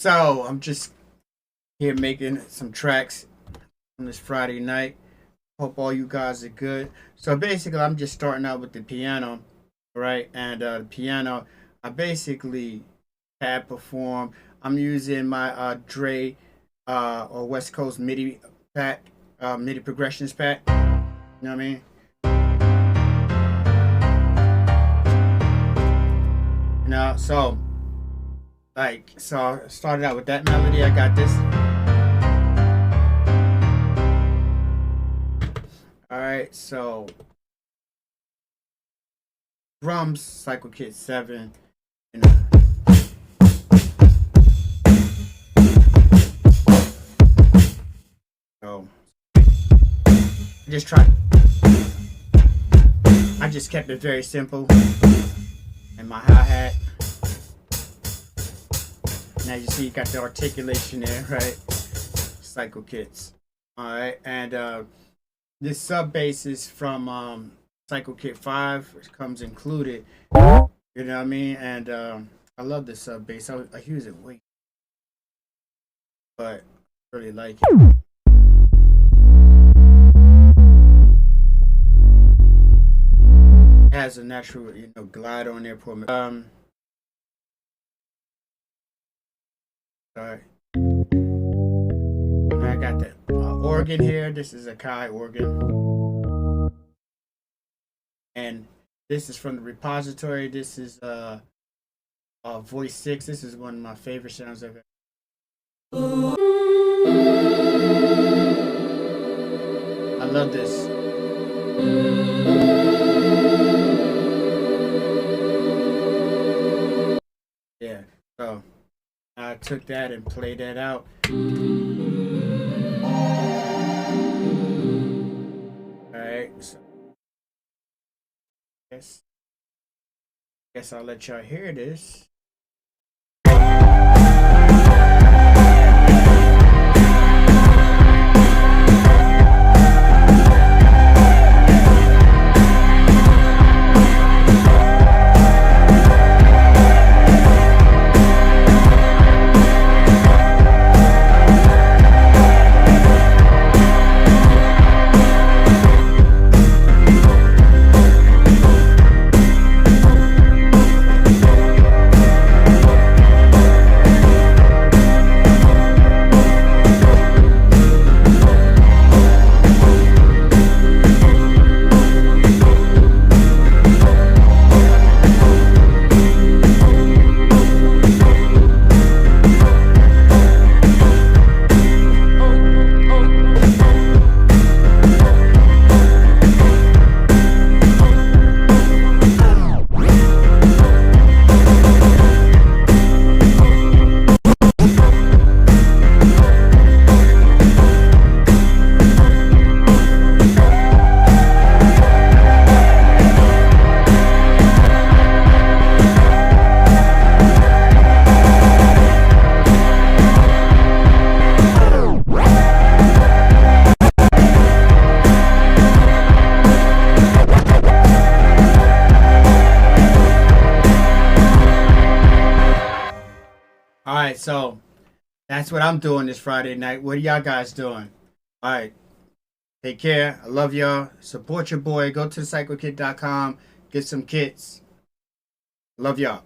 So I'm just here making some tracks on this Friday night. Hope all you guys are good. So basically, I'm just starting out with the piano, right? And the piano, I basically pad perform. I'm using my Dre or West Coast MIDI pack, MIDI progressions pack. You know what I mean? So so I started out with that melody. I got this. All right, so drums, Cycle Kit 7. You know. So I just kept it very simple. And my hi-hat. Now you see you got the articulation there, right? Cycle Kits. Alright, and this sub bass is from Cycle Kit 5, which comes included. You know what I mean? And I love this sub bass. I use it way, but I really like it. It has a natural, glide on there. Sorry. I got the organ here. This is a Kai organ. And this is from the repository. This is Voice 6. This is one of my favorite sounds I've ever. I love this. Yeah, so I took that and played that out. Alright, so guess I'll let y'all hear this. Alright, so that's what I'm doing this Friday night. What are y'all guys doing? Alright, take care. I love y'all. Support your boy. Go to cyclekit.com. Get some kits. Love y'all.